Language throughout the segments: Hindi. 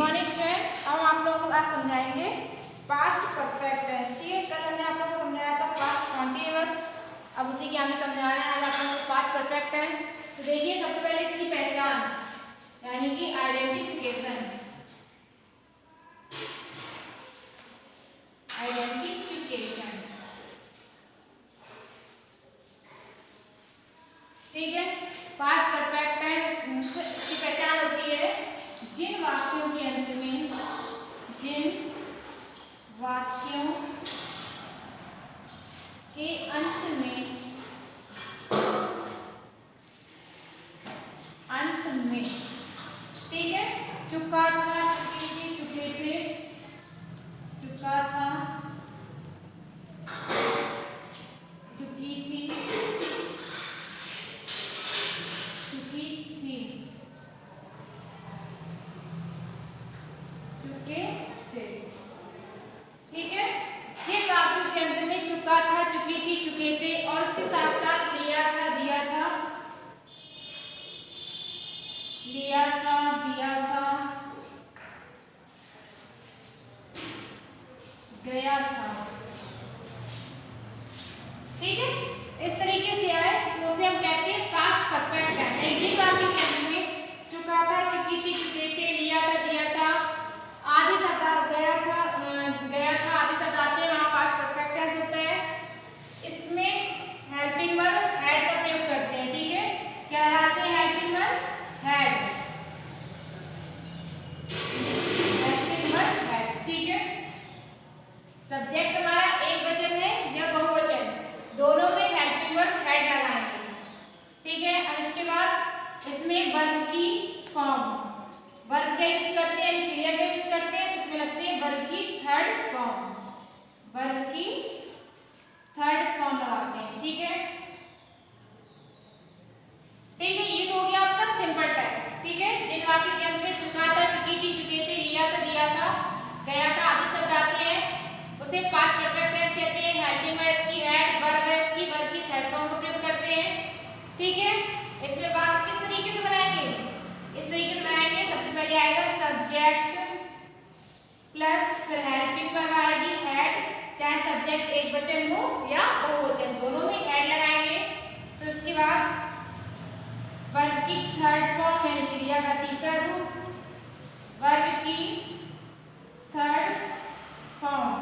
मॉर्निंग स्टूडेंट, अब आप लोगों को आज समझाएंगे पास्ट परफेक्ट टेंस। ठीक है, कल हमने आप लोगों को समझाया था पास्ट कॉन्टिन्यूअस, अब उसी की हमें समझा रहे हैं आज आप लोगों को पास्ट परफेक्ट टेंस। तो देखिए सबसे पहले इसकी पहचान यानी कि आइडेंटिफिकेशन। ठीक है, पास्ट परफेक्ट टेंस की पहचान होती है जिन वाक्यों के अंत में ठीक है, चुका था, चुकी थी, चुके थे, चुका था, चुकी थी, चुकी थी, चुके थे। ठीक है, ये वाक्यों के अंत में चुका था, चुकी थी, चुके थे और उसके साथ साथ लिया था, दिया था, लिया था, दिया था, गया था। ठीक है, इस तरीके से आए तो उसे हम कहते हैं पास्ट परफेक्ट टेंस। एक ही वाक्य के अंत में चुका था, चुकी थी, चुके थे, लिया था, दिया था, आदि शब्द गया था आदि शब्द आते हैं, वहां पास्ट परफेक्ट टेंस होता है। इसमें हेल्पिंग वर्ब हैड का प्रयोग करते हैं। ठीक है, क्या लगाते हैं? Helping verb had, helping verb had. ठीक है, सब्जेक्ट हमारा एक वचन है या बहुवचन, दोनों में हेल्पिंग वर्ब हैड लगाएंगे। ठीक है, अब इसके बाद इसमें वर्ब की फॉर्म, वर्ब का यूज करते हैं, क्रिया का यूज करते हैं, तो इसमें लगती है वर्ब की थर्ड फॉर्म, वर्ब की थर्ड फॉर्म लगाते हैं। ठीक है, ठीक है, ये तो हो गया आपका सिंपल टाइप। ठीक है, जिन वाक्य के अंत में चुका था, चुकी थी, चुके थे, लिया था, दिया था, गया था आदि शब्द आते हैं उसे पास्ट परफेक्ट टेंस कहते हैं। हेल्पिंग वर्ब इसकी हैड, वर्ब है इसकी वर्ब की थर्ड फॉर्म का प्रयोग करते हैं। ठीक है, इसमें बात किस तरीके से बनाएंगे? इस तरीके से बनाएंगे, सबसे पहले आएगा सब्जेक्ट प्लस फिर हेल्पिंग वर्ब आएगी हैड, चाहे सब्जेक्ट एक वचन हो या बहुवचन, दोनों में हैड लगाएंगे। फिर उसके बाद वर्ब की थर्ड फॉर्म यानी क्रिया का तीसरा रूप, वर्ब की थर्ड फॉर्म।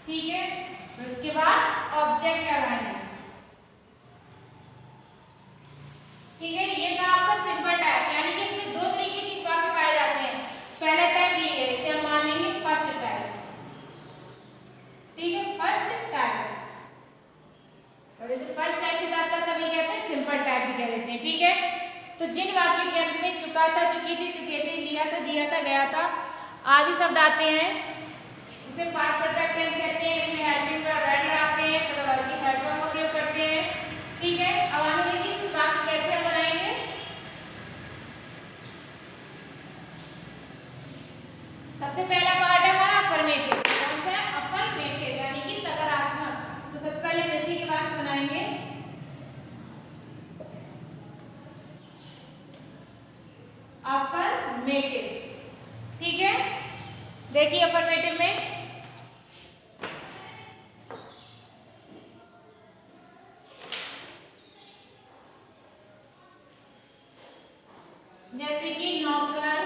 ठीक है, फिर उसके बाद ऑब्जेक्ट लगाएंगे। ठीक है, ये था आपका सिंपल टाइप, यानी कि इसमें दो तरीके के वाक्य पाए जाते हैं। पहला टाइप ये है, इसे हम मानेंगे फर्स्ट टाइप। ठीक है, फर्स्ट टाइप, और इसे फर्स्ट टाइप के साथ साथ हम ये कहते हैं सिंपल टाइप भी कह देते हैं। ठीक है, तो जिन वाक्यों के अंत में चुका था, चुकी थी, चुके थे, लिया था, दिया था, गया था आदि शब्द आते हैं इसे पास्ट परफेक्ट टेंस कहते हैं। इसमें हेल्पिंग वर्ब हैड लगाते हैं, मतलब वर्ब की थर्ड फॉर्म का प्रयोग करते हैं। ठीक है, अब हम देखिए इस वाक्य कैसे हम बनाएंगे। सबसे पहला पार्ट है हमारा अफर्मेटिव। कौन सा है? अफर्मेटिव, यानी कि सकारात्मक। तो सबसे पहले हम इसी के वाक्य बनाएंगे। अफर्मेटिव। ठीक है, देखिए अफर्मेटिव में जैसे कि नौकर,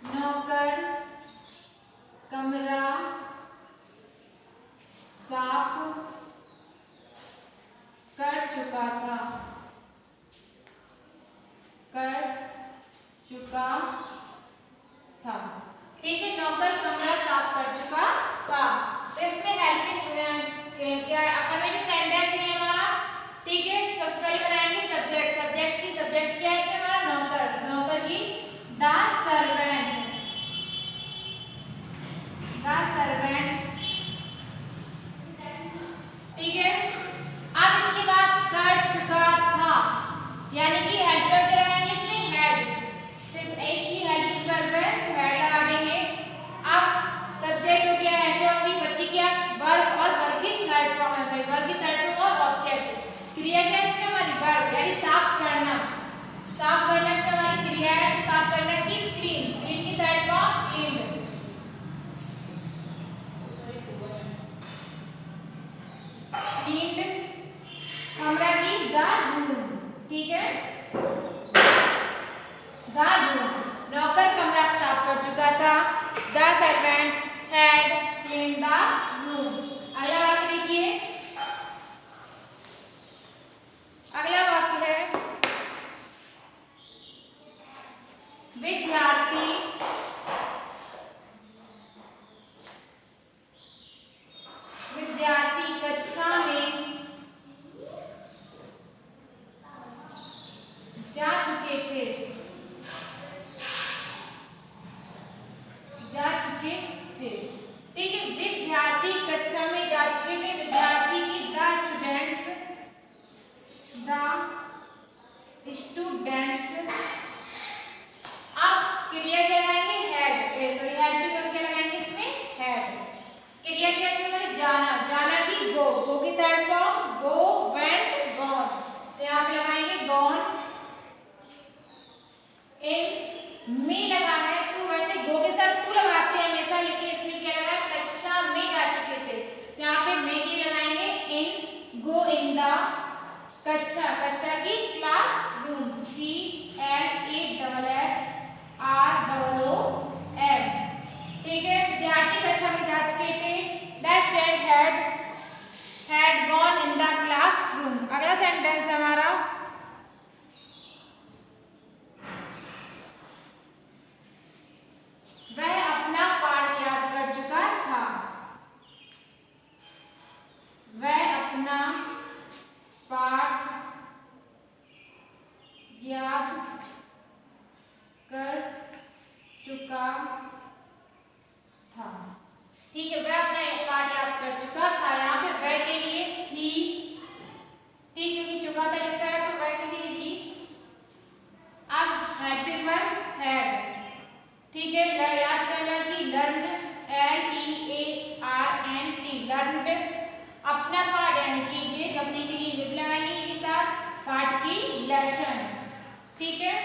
नौकर कमरा साफ कर चुका था, कर चुका था। ठीक है, नौकर कमरा साफ कर चुका था। तो इसमें हेल्पिंग क्या अफर्मेटिव सेंटेंस है हमारा। ठीक है, सबसे पहले बनाएंगे सब्जेक्ट। सब्जेक्ट क्या है? स्टूडेंट्स। अब क्रिया क्या लगाएंगे, हेड, सॉरी हेल्पिंग वर्ब क्या लगाएंगे इसमें, हेड। क्रिया क्या इसमें हमारी, जाना, जाना की गो, गो की थर्ड फॉर्म गो, वेंट, गॉन, तो यहाँ पे लगाएंगे गॉन। इन में लगा है तो वैसे गो के साथ टू लगाते हैं हमेशा, लेकिन इसमें क्या लगा, कक्षा में जा चुके थे, तो यहाँ पे में की लगाएंगे इन, गो इन द कक्षा, कक्षा की क्लासरूम, CLASSROOM, ठीक है। विद्यार्थी कक्षा में जा चुके थे, the student had gone in the classroom. अगला सेंटेंस है हमारा, वह अपना पाठ याद कर चुका था, वह अपना पाठ याद कर चुका था, ठीक है। वह अपना पाठ याद कर चुका था, यहाँ पे वह के लिए ही, ठीक है, कि चुका था लिखा है तो वह के लिए ही। अब हेल्पिंग वर्ब हैड, ठीक है, याद करना कि लर्न, LEARNT, लर्नड, अपना पाठ यानी कि ये अपने के लिए इंग्लिश लगाएंगे के साथ, पाठ की लेसन, ठीक है।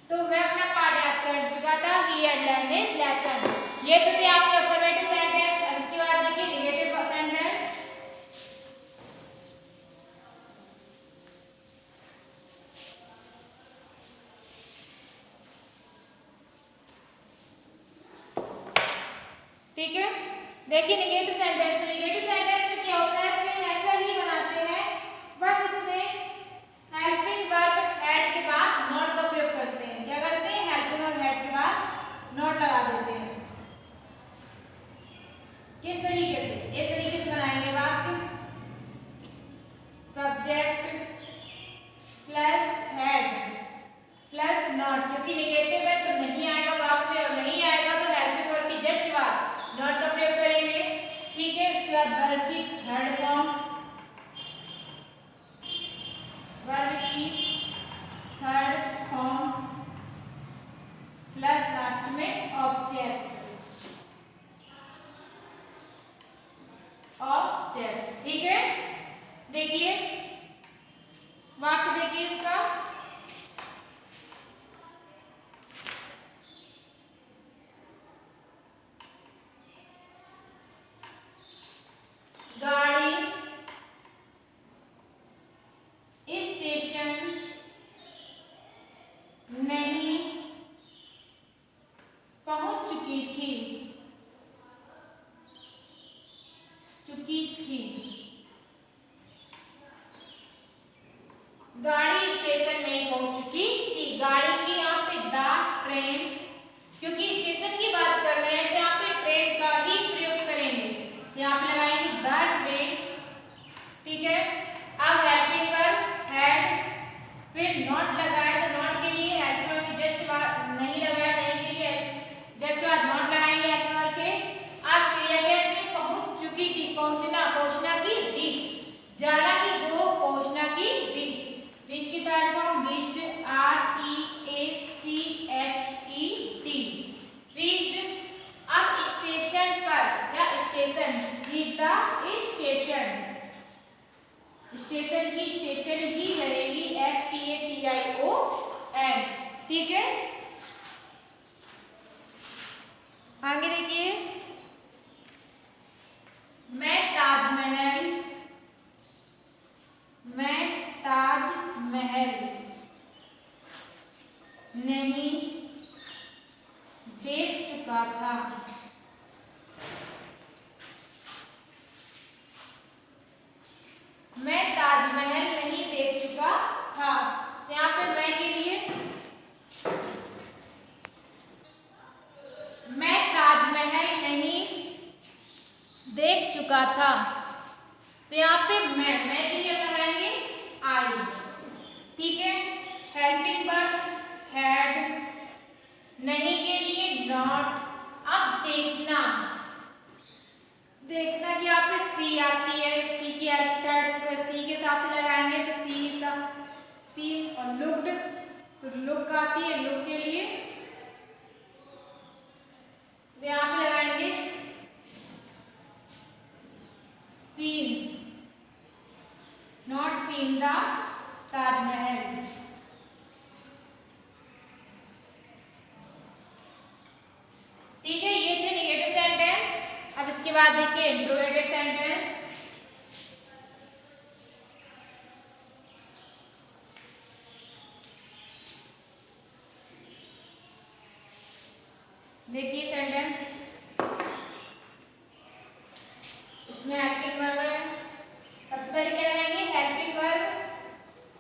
तो वह अपना पाठ याद कर चुका था, he had learned his lesson. ये तो थे आपके अफर्मेटिव सेंटेंस। इसके बाद देखिए नेगेटिव सेंटेंस। ठीक है, देखिए नेगेटिव सेंटेंस, तो नेगेटिव सेंटेंस में क्या होता है, सेम ऐसा ही बनाते हैं, बस इसमें हेल्पिंग वर्ब हैड के बाद नॉट का प्रयोग करते हैं। क्या करते हैं, हेल्पिंग वर्ब हैड के बाद नॉट लगा देते हैं। किस तरीके से, इस तरीके से बनाएंगे वाक्य, subject plus head plus not, क्योंकि नेगेटिव है तो नहीं आएगा वाक्य, और नहीं आएगा तो हेल्पिंग वर्ब की जस्ट बाद नॉट का प्रयोग करेंगे, ठीक है। इसके बाद वर्ब की थर्ड फॉर्म, वर्ब की थर्ड फॉर्म प्लस लास्ट में ऑब्जेक्ट, ऑब्जेक्ट, ठीक है। देखिए वाक्य, देखिए इसका, गाड़ी स्टेशन नहीं पहुंच चुकी थी, गाड़ी स्टेशन नहीं पहुंच चुकी थी। गाड़ी की यहाँ पे द ट्रेन, क्योंकि स्टेशन की बात कर रहे हैं तो यहाँ पे ट्रेन का ही प्रयोग करेंगे, यहाँ पे लगाएंगे द ट्रेन, ठीक है। अब हेल्पिंग वर्ब हैड, फिर नॉट लगाए तो नॉट के लिए हेल्पिंग वर्ब की जस्ट बाद नहीं लगाया, नहीं के लिए जस्ट बाद नॉट लगाएंगे हेल्पिंग वर्ब के। अब क्रिया कैसे, पहुंच चुकी थी, पहुंचना, पहुंचना की रीच, जाना की गो, पहुंचना की रीच, रीच की third form reached, REACHED, reached. अब स्टेशन पर या station, reach the station, station की स्टेशन ही रहेगी, STATION, ठीक है। आगे देखिए, मैं ताजमहल नहीं देख चुका था, मैं ताजमहल नहीं देख चुका था, यहाँ पे मैं के लिए, मैं ताजमहल नहीं देख चुका था, तो यहाँ पे मैं के लिए लगाएंगे आई, ठीक है। हेल्पिंग वर्ब हैड, नहीं के लिए नॉट, अब और लुक्ड, तो लुक आती है, लुक के लिए यहाँ पे लगाएंगे seen, not seen the Taj Mahal. ठीक है, ये थे नेगेटिव सेंटेंस। अब इसके बाद देखिए इंट्रोगेटिव सेंटेंस। देखिए सेंटेंस, इसमें हेल्पिंग वर्ब है। सबसे पहले क्या लगाएंगे? हेल्पिंग वर्ब,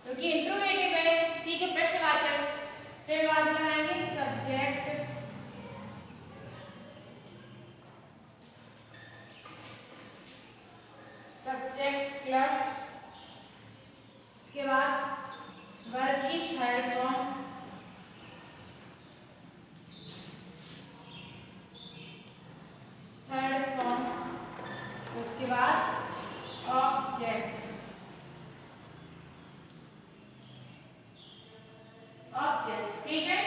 क्योंकि इंट्रोगेटिव है। ठीक है, प्रश्नवाचक। फिर बाद में लगाएंगे सब्जेक्ट, सब्जेक्ट प्लस उसके बाद वर्ब की थर्ड फॉर्म, उसके बाद ऑब्जेक्ट, ऑब्जेक्ट। ठीक है,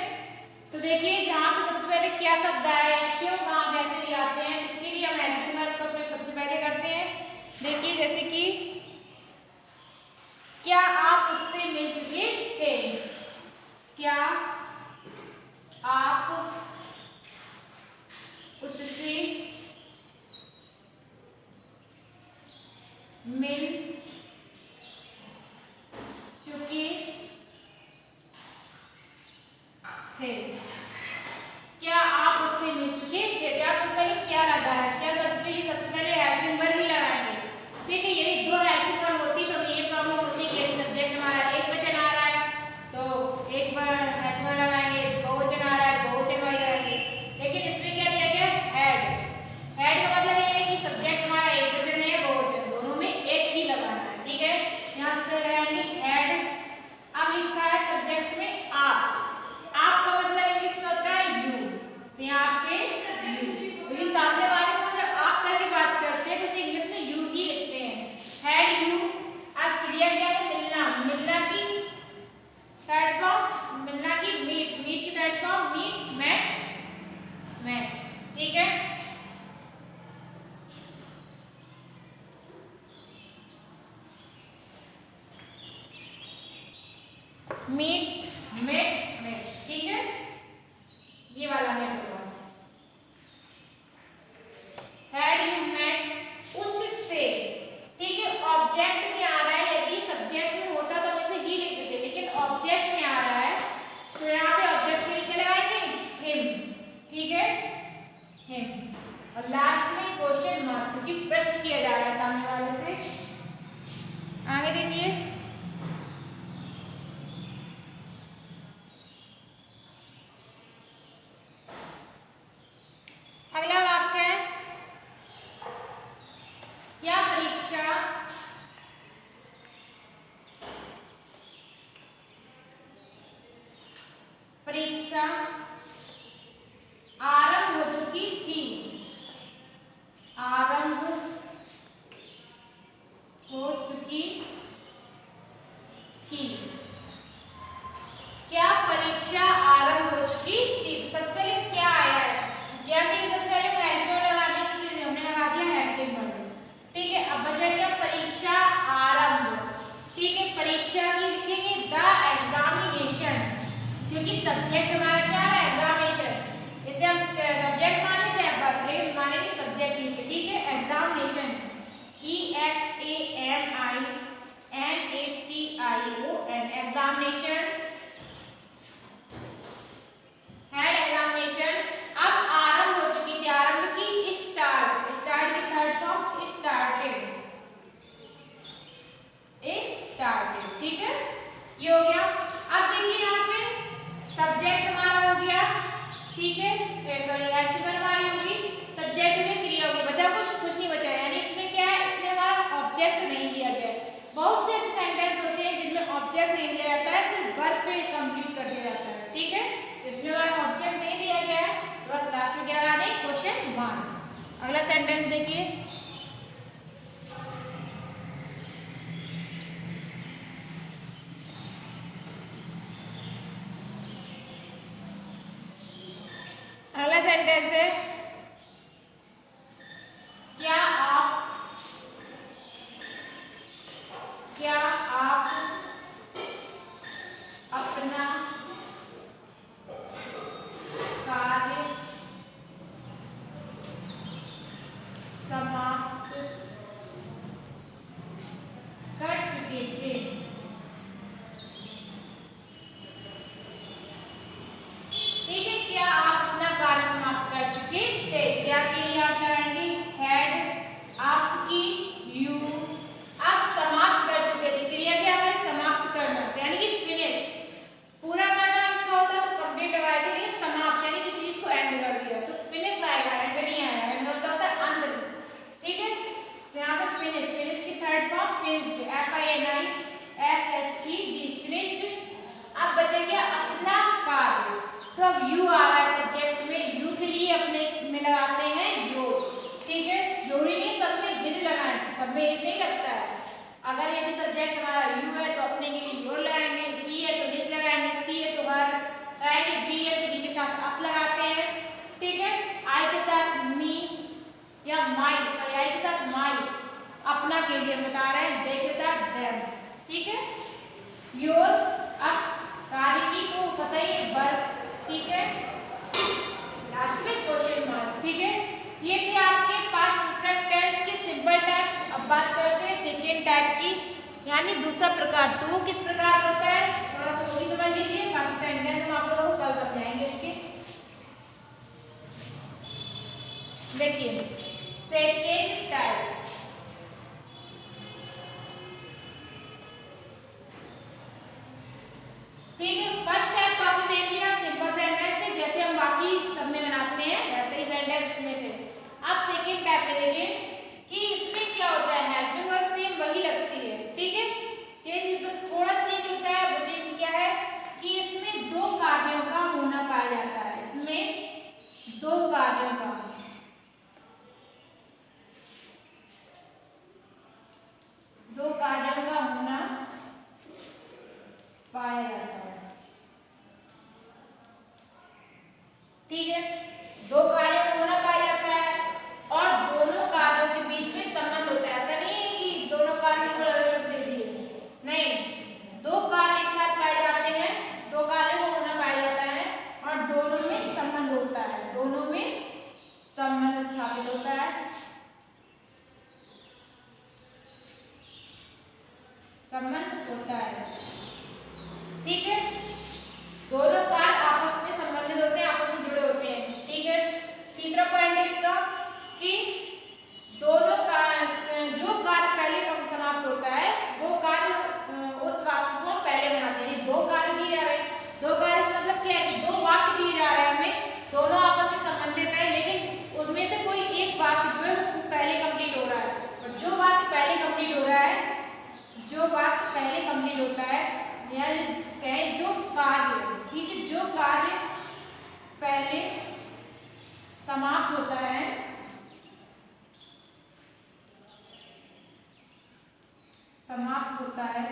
तो देखिए जहां पे सबसे पहले क्या शब्द आया है, क्यों, कहां, कैसे लिए आते हैं, इसके लिए हम हेल्पिंग वर्ब का प्रयोग सबसे पहले करते हैं। देखिए जैसे कि क्या आप उससे मिल चुके थे, क्या आप उससे मिल चुके थे, क्या आप उससे मिल चुके थे। क्या सबसे पहले क्या लगा है, क्या शब्द के लिए सबसे पहले हेल्पिंग वर्ब ही लगाएंगे। ठीक है, यदि दो हेल्पिंग वर्ब होती तो ये प्रॉब्लम होती कि सब्जेक्ट हमारा एक वचन आ रहा है तो एक बार हेल्पिंग वर्ब लगाएंगे, बहुवचन आ रहा है बहुवचन वाली लगाएंगे। लेकिन इसमें क्या दिया गया? हेड। हेड का मतलब ये है कि सब्जेक्ट हमारा एक वचन है बहुवचन, दोनों में एक ही लगाना है। ठीक है, यहाँ से लगाएंगे हेड। अब लिखा है सब्जेक्ट में आप, आपका मतलब इंग्लिश में होता है यू, तो यहाँ पे यू, सामने वाले को जब आप करके बात करते हैं तो उसे इंग्लिश में यू ही लिखते हैं, हैड यू। अब क्रिया क्या है? मिलना, मिलना की थर्ड फॉर्म, मिलना की मीट, मीट की third form meet, met, met. ठीक है, मीट, मेट, मेट। ठीक है, ये वाला मैं बोलूँगा हैड यू मेट उससे। ठीक है, ऑब्जेक्ट में आ रहा है, यदि सब्जेक्ट में होता तो हम इसे ही लिख देते, लेकिन ऑब्जेक्ट में आ रहा है तो यहाँ पे ऑब्जेक्ट के लिए क्या लगाएंगे? हिम। ठीक है, हिम, और लास्ट में क्वेश्चन मार्क, क्योंकि प्रश्न किया जा रहा है सामने वाले से। आगे देखिए, अगला वाक्य है क्या परीक्षा परीक्षा आरंभ हो चुकी थी, आरंभ हो चुकी थी। क्या परीक्षा आरंभ हो चुकी थी? सबसे पहले क्या आया है? क्या के लिए सबसे पहले हेल्पिंग वर्ब लगा देंगे, हमने लगा दिया हेल्पिंग वर्ब। ठीक है, अब बचा क्या? परीक्षा आरंभ। ठीक है, परीक्षा की लिखेंगे द एग्जामिनेशन, क्योंकि सब्जेक्ट हमारा क्या है? एग्जामिनेशन। इसे हम सब्जेक्ट मान ले चाहे वर्ब मानेंगे सब्जेक्ट ही से। ठीक है, examination, EXAMINATION, examination, had examination. अब आरंभ हो चुकी थी, आरंभ की स्टार्ट, स्टार्ट की थर्ड फॉर्म स्टार्टेड, स्टार्टेड। ठीक है, ये हो गया। अब देखिए यहाँ पे सब्जेक्ट हमारा हो गया, ठीक है, सॉरी हेल्पिंग वर्ब हमारी होगी, सब्जेक्ट में क्रिया होगी, बचा कुछ नहीं बचा, यानी इसमें क्या है? इसमें हमारा ऑब्जेक्ट नहीं दिया गया है। बहुत से ऐसे सेंटेंस होते हैं जिनमें ऑब्जेक्ट नहीं दिया जाता है, सिर्फ सेंटेंस है, क्या आप अपना कार्य समाप्त कर चुके थे? ठीक है, क्या आप अपना कार्य समाप्त कर चुके थे? क्या के लिए आप लगाएंगे हैड, आपकी, यू। आप समाप्त कर चुके थे, क्रिया क्या है? समाप्त करना, यानी कि फिनिश, पूरा करना लिखा होता तो कंप्लीट लगाए थे, लेकिन समाप्त यानी किसी चीज को एंड कर दिया तो फिनिश आएगा, एंड नहीं आएगा। एंड होता है अंत, ठीक है। तो यहाँ पे फिनिश, फिनिश की third form finished, FINISHED, finished. अब बचा गया अपना कार्य, तो अब यू आ रहा है सब्जेक्ट में, यू के लिए अपने में लगाते हैं योर, ठीक है। योर ही नहीं, सब में हिज लगाएं, सब में हिज नहीं लगता है। अगर यदि सब्जेक्ट हमारा यू है तो अपने के लिए योर लगाएंगे, ही है तो हिज लगाएंगे, सी है तो हर लगाएंगे, बी है तो बी के साथ अस लगाते हैं, ठीक है। आई के साथ मी या माई, सॉरी आई के साथ माई, अपना के लिए बता रहे हैं, दे के साथ देम, ठीक है। योर, अब कार्य की तो पता ही है वर्ब, ठीक है, लास्ट में क्वेश्चन मार्क, ठीक है। ये थे आपके पास्ट परफेक्ट टेंस के सिंपल टाइप्स। अब बात करते हैं सेकेंड टाइप की, यानी दूसरा प्रकार। तो वो किस प्रकार होता है, थोड़ा सा वो भी समझ लीजिए, बाकी सेंटेंस हम आप लोगों को कल समझाएंगे इसके। देखिए सेकेंड टाइप, ठीक है। फर्स्ट टाइप तो आपने देख लिया, सिंपल सेंटेंस थे, जैसे हम बाकी सब में बनाते हैं वैसे ही सेंटेंस इसमें थे। अब सेकेंड टाइप पे देखिए कि इसमें क्या होता है, हेल्पिंग वर्ब सेम वही लगती है, ठीक है। चेंज बस थोड़ा चेंज होता है, वो चेंज क्या है कि इसमें दो कार्यों का होना पाया जाता है, इसमें दो कार्यों का, दो कार्यों का होना पाया जाता है, ठीक है। दो कार्यों का होना पाया जाता है और दोनों कार्यों के बीच में संबंध होता है। ऐसा नहीं है कि दोनों कार्यों को अलग अलग दे दिए, नहीं, दो कार्य एक साथ पाए जाते हैं, दो कार्यों का होना पाया जाता है और दोनों में संबंध होता है, दोनों में संबंध स्थापित होता है, संबंध होता है, ठीक है। दोनों कार्य आपस में संबंधित होते हैं, आपस में जुड़े होते हैं, ठीक है। तीसरा पॉइंट है इसका कि दोनों कार्य, जो कार्य पहले कम समाप्त होता है वो कार्य उस वाक्य को पहले बनाते हैं। दो कार्य दिए जा रहे हैं, दो कार्य का मतलब क्या है कि दो वाक्य दिए जा रहे हैं हमें, दोनों आपस में संबंधित है, लेकिन उनमें से कोई एक वाक्य जो है वो पहले कंप्लीट हो रहा है, और जो वाक्य पहले कंप्लीट हो रहा है, जो वाक्य पहले कंप्लीट होता है, या कहें जो कार्य, ठीक है, जो कार्य पहले समाप्त होता है, समाप्त होता है,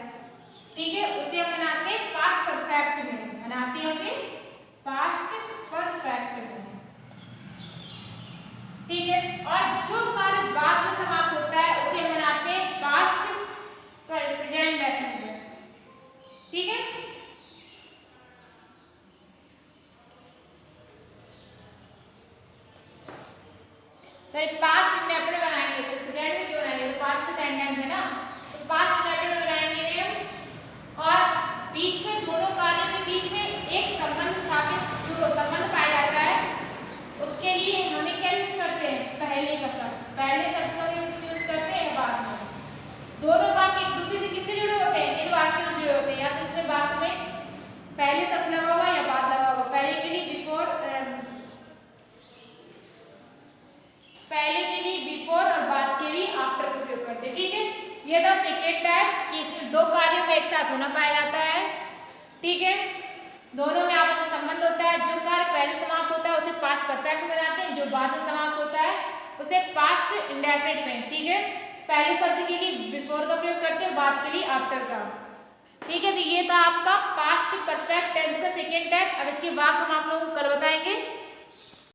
ठीक है, उसे हम बनाते हैं पास्ट परफेक्ट में, बनाते हैं उसे पास्ट परफेक्ट में, ठीक है। और जो कार्य बाद में समाप्त होता है उसे हम बनाते हैं पास्ट प्रेजेंट डेफिनेट में, ठीक है। पास्ट इंडेफिनिट बनाएंगे, तो प्रेजेंट में क्यों बनाएंगे, तो पास्ट सेंटेंस है ना, तो पास्ट इंडेफिनिट बनाएंगे हम, और बीच में दोनों कार्यों के बीच में एक संबंध स्थापित, जो संबंध पाया जाता है, उसके लिए हमें क्या यूज करते हैं, पहले का शब्द, पहले शब्द का यूज करते हैं बाद में। दोनों वाक्य एक दूसरे से किससे जुड़े होते हैं, इन वाक्यों से जुड़े होते हैं, या तो इसमें वाक्य में पहले शब्द लगा हुआ या बाद लगा हुआ, पहले के लिए बिफोर, पहले के लिए बिफोर और बाद के लिए आफ्टर का उपयोग करते हैं, ठीक है। ये था सेकेंड टाइप कि दो कार्यों का एक साथ होना पाया जाता है, ठीक है, दोनों में आपस में संबंध होता है। जो कार्य पहले समाप्त होता है उसे पास्ट परफेक्ट में बनाते हैं, जो बाद में समाप्त होता है उसे पास्ट इंडेफिनिट में, ठीक है, पहले शब्द के लिए बिफोर का प्रयोग करते हैं, बाद के लिए आफ्टर का, ठीक है। तो ये था आपका पास्ट परफेक्ट टेंस का सेकेंड टाइप। अब इसके बाद हम आप लोगों को कल बताएंगे।